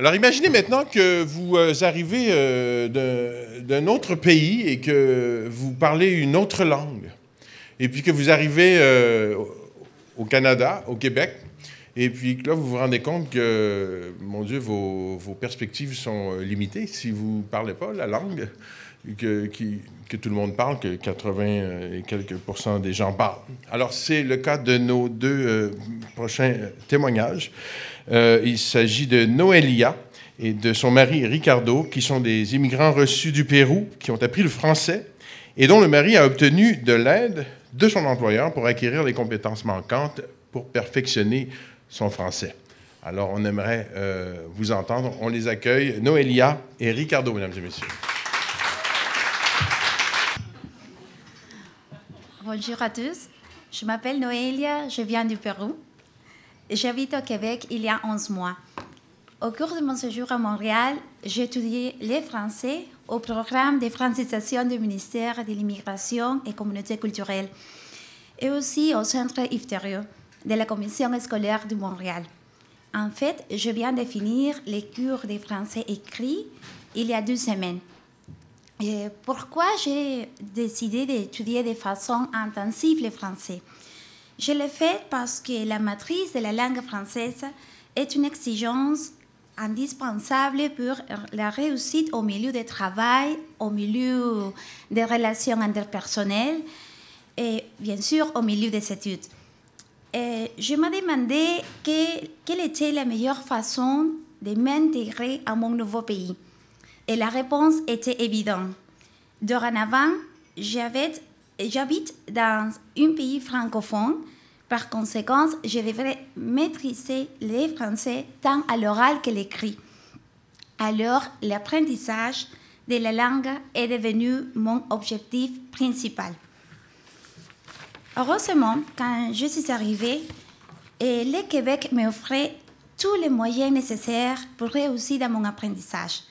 Alors imaginez maintenant que vous arrivez d'un autre pays et que vous parlez une autre langue. Et puis que vous arrivez au Canada, au Québec, et puis là vous vous rendez compte que, mon Dieu, vos perspectives sont limitées si vous ne parlez pas la langue que tout le monde parle, que 80 et quelques % des gens parlent. Alors c'est le cas de nos deux prochains témoignages. Il s'agit de Noelia et de son mari Ricardo, qui sont des immigrants reçus du Pérou, qui ont appris le français et dont le mari a obtenu de l'aide de son employeur pour acquérir les compétences manquantes pour perfectionner son français. Alors, on aimerait vous entendre. On les accueille, Noelia et Ricardo, mesdames et messieurs. Bonjour à tous. Je m'appelle Noelia, je viens du Pérou. J'habite au Québec il y a 11 mois. Au cours de mon séjour à Montréal, j'ai étudié le français au programme de francisation du ministère de l'Immigration et Communauté culturelle et aussi au centre Yves-Thériault de la Commission scolaire de Montréal. En fait, je viens de finir les cours de français écrit il y a 2 semaines. Et pourquoi j'ai décidé d'étudier de façon intensive le français? Je l'ai fait parce que la maîtrise de la langue française est une exigence indispensable pour la réussite au milieu du travail, au milieu des relations interpersonnelles et bien sûr au milieu des études. Et je me demandais quelle était la meilleure façon de m'intégrer à mon nouveau pays. Et la réponse était évidente. Dorénavant, j'habite dans un pays francophone. Par conséquent, je devrais maîtriser le français tant à l'oral que l'écrit. Alors, l'apprentissage de la langue est devenu mon objectif principal. Heureusement, quand je suis arrivée, le Québec m'offrait tous les moyens nécessaires pour réussir dans mon apprentissage.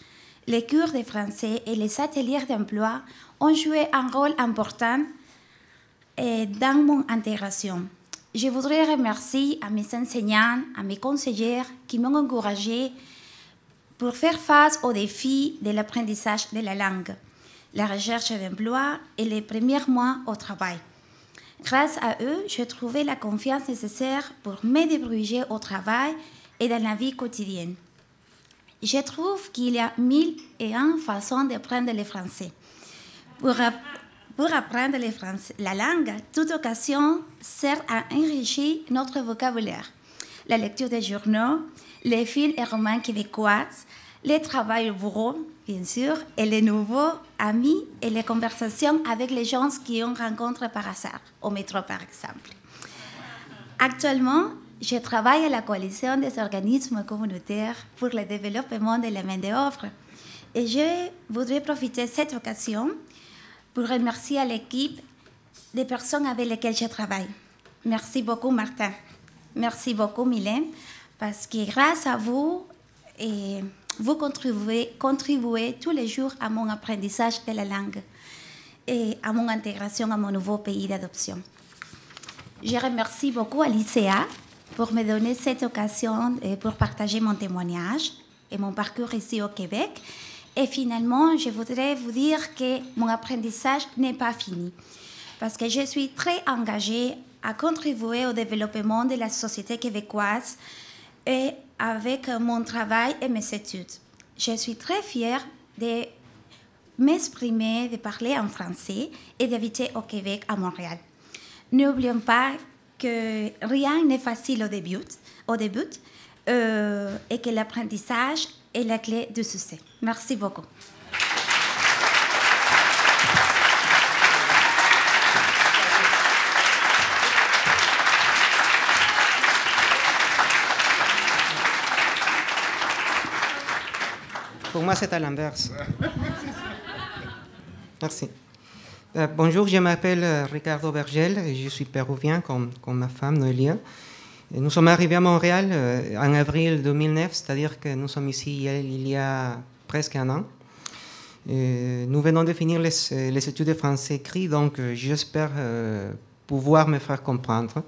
Les cours de français et les ateliers d'emploi ont joué un rôle important dans mon intégration. Je voudrais remercier à mes enseignants, à mes conseillères qui m'ont encouragée pour faire face aux défis de l'apprentissage de la langue, la recherche d'emploi et les premiers mois au travail. Grâce à eux, j'ai trouvé la confiance nécessaire pour me débrouiller au travail et dans la vie quotidienne. Je trouve qu'il y a 1001 façons d'apprendre le français. Pour apprendre la langue, toute occasion sert à enrichir notre vocabulaire. La lecture des journaux, les films et romans québécois, le travail au bureau, bien sûr, et les nouveaux amis et les conversations avec les gens qu'on rencontre par hasard, au métro par exemple. Actuellement, je travaille à la coalition des organismes communautaires pour le développement de la main-d'œuvre et je voudrais profiter de cette occasion pour remercier l'équipe des personnes avec lesquelles je travaille. Merci beaucoup, Martin. Merci beaucoup, Mylène, parce que grâce à vous, vous contribuez tous les jours à mon apprentissage de la langue et à mon intégration à mon nouveau pays d'adoption. Je remercie beaucoup à l'ICA pour me donner cette occasion pour partager mon témoignage et mon parcours ici au Québec. Et finalement, je voudrais vous dire que mon apprentissage n'est pas fini, parce que je suis très engagée à contribuer au développement de la société québécoise et avec mon travail et mes études. Je suis très fière de m'exprimer, de parler en français et d'habiter au Québec, à Montréal. N'oublions pas que rien n'est facile au début et que l'apprentissage est la clé du succès. Merci beaucoup. Pour moi, c'est à l'inverse. Merci. Bonjour, je m'appelle Ricardo Vergel et je suis péruvien comme ma femme Noelia. Nous sommes arrivés à Montréal en avril 2009, c'est-à-dire que nous sommes ici il y a presque un an. Nous venons de finir les études de français écrit, donc j'espère pouvoir me faire comprendre.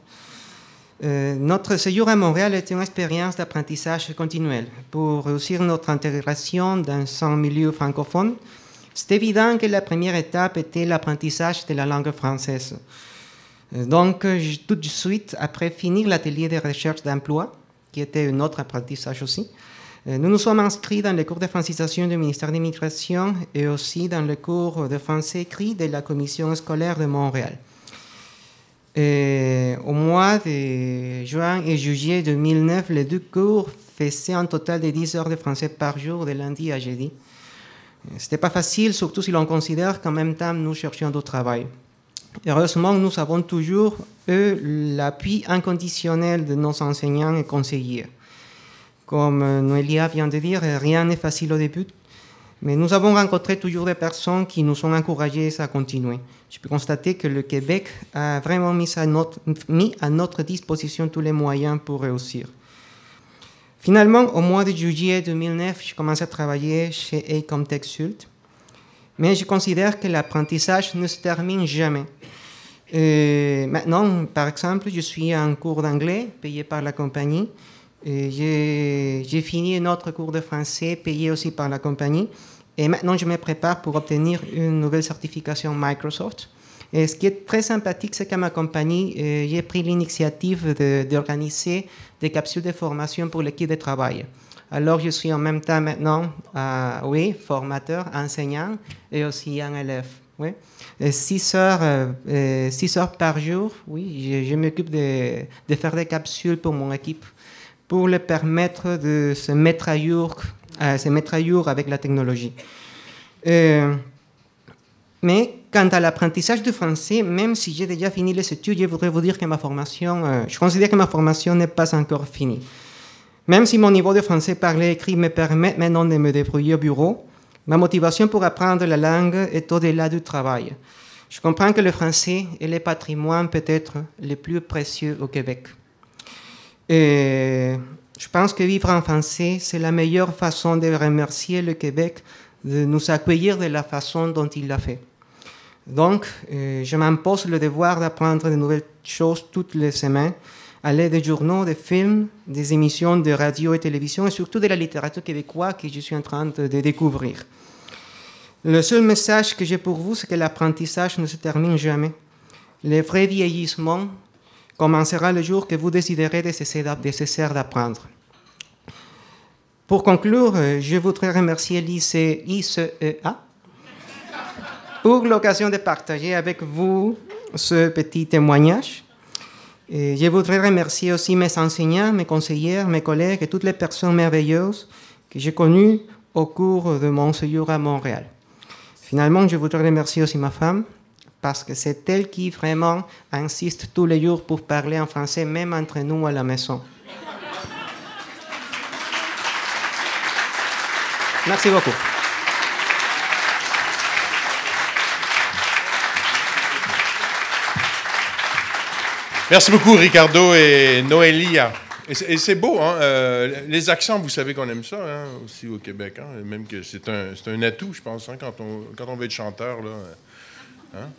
Notre séjour à Montréal est une expérience d'apprentissage continuel. Pour réussir notre intégration dans un milieu francophone, c'est évident que la première étape était l'apprentissage de la langue française. Donc, tout de suite, après finir l'atelier de recherche d'emploi, qui était un autre apprentissage aussi, nous nous sommes inscrits dans les cours de francisation du ministère de l'Immigration et aussi dans le cours de français écrit de la commission scolaire de Montréal. Et au mois de juin et juillet 2009, les deux cours faisaient un total de 10 heures de français par jour, de lundi à jeudi. Ce n'était pas facile, surtout si l'on considère qu'en même temps, nous cherchions du travail. Heureusement, nous avons toujours eu l'appui inconditionnel de nos enseignants et conseillers. Comme Noélia vient de dire, rien n'est facile au début, mais nous avons rencontré toujours des personnes qui nous ont encouragés à continuer. Je peux constater que le Québec a vraiment mis à notre disposition tous les moyens pour réussir. Finalement, au mois de juillet 2009, je commençais à travailler chez Acomtech Sult, mais je considère que l'apprentissage ne se termine jamais. Maintenant, par exemple, je suis en cours d'anglais payé par la compagnie. J'ai fini un autre cours de français payé aussi par la compagnie. Et maintenant, je me prépare pour obtenir une nouvelle certification Microsoft. Et ce qui est très sympathique, c'est qu'à ma compagnie, j'ai pris l'initiative d'organiser des capsules de formation pour l'équipe de travail. Alors, je suis en même temps maintenant, formateur, enseignant et aussi un élève. Oui. 6 heures par jour, oui, je m'occupe de faire des capsules pour mon équipe pour leur permettre de se mettre à jour avec la technologie. Mais quant à l'apprentissage du français, même si j'ai déjà fini les études, je voudrais vous dire que je considère que ma formation n'est pas encore finie. Même si mon niveau de français parlé et écrit me permet maintenant de me débrouiller au bureau, ma motivation pour apprendre la langue est au-delà du travail. Je comprends que le français est le patrimoine peut-être le plus précieux au Québec. Et je pense que vivre en français, c'est la meilleure façon de remercier le Québec de nous accueillir de la façon dont il l'a fait. Donc, je m'impose le devoir d'apprendre de nouvelles choses toutes les semaines, à l'aide des journaux, des films, des émissions de radio et télévision, et surtout de la littérature québécoise que je suis en train de découvrir. Le seul message que j'ai pour vous, c'est que l'apprentissage ne se termine jamais. Le vrai vieillissement commencera le jour que vous déciderez de cesser d'apprendre. Pour conclure, je voudrais remercier l'ICEA pour l'occasion de partager avec vous ce petit témoignage. Et je voudrais remercier aussi mes enseignants, mes conseillères, mes collègues et toutes les personnes merveilleuses que j'ai connues au cours de mon séjour à Montréal. Finalement, je voudrais remercier aussi ma femme, parce que c'est elle qui vraiment insiste tous les jours pour parler en français, même entre nous à la maison. Merci beaucoup. Merci beaucoup, Ricardo et Noélia. Et c'est beau, hein? Les accents, vous savez qu'on aime ça, hein, aussi au Québec. Hein? Même que c'est un atout, je pense, hein, quand on veut être chanteur. Là, hein?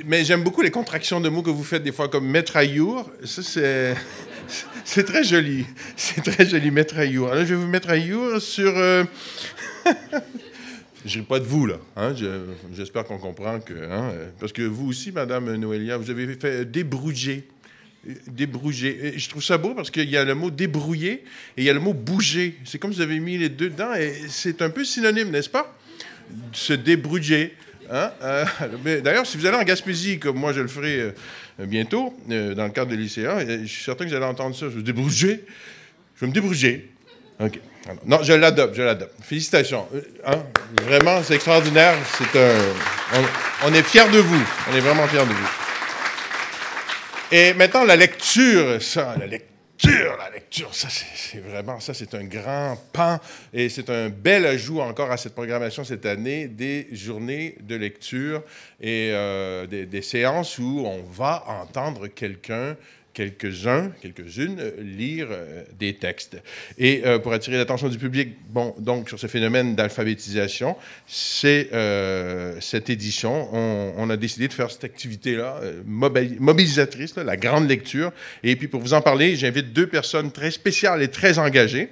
Mais j'aime beaucoup les contractions de mots que vous faites des fois, comme mettre à jour. Ça, c'est très joli. C'est très joli, mettre à jour. Alors, je vais vous mettre à jour sur... Je ne ris pas de vous, là. Hein? J'espère qu'on comprend que... Hein? Parce que vous aussi, Madame Noélia, vous avez fait débrouiller. Débrouiller. Et je trouve ça beau parce qu'il y a le mot débrouiller et il y a le mot bouger. C'est comme si vous avez mis les deux dedans et c'est un peu synonyme, n'est-ce pas? Se débrouiller. Hein? D'ailleurs, si vous allez en Gaspésie, comme moi je le ferai bientôt, dans le cadre de l'ICA, je suis certain que vous allez entendre ça. Je vais débrouiller. Je vais me débrouiller. OK. Non, je l'adopte. Félicitations. Hein? Vraiment, c'est extraordinaire. On est fiers de vous. On est vraiment fiers de vous. Et maintenant, la lecture, ça, c'est vraiment, ça, c'est un grand pan et c'est un bel ajout encore à cette programmation cette année, des journées de lecture et des séances où on va entendre quelqu'un quelques-unes, lire des textes. Et pour attirer l'attention du public, bon, donc sur ce phénomène d'alphabétisation, cette édition, on a décidé de faire cette activité-là, mobilisatrice, là, la grande lecture. Et puis pour vous en parler, j'invite deux personnes très spéciales et très engagées.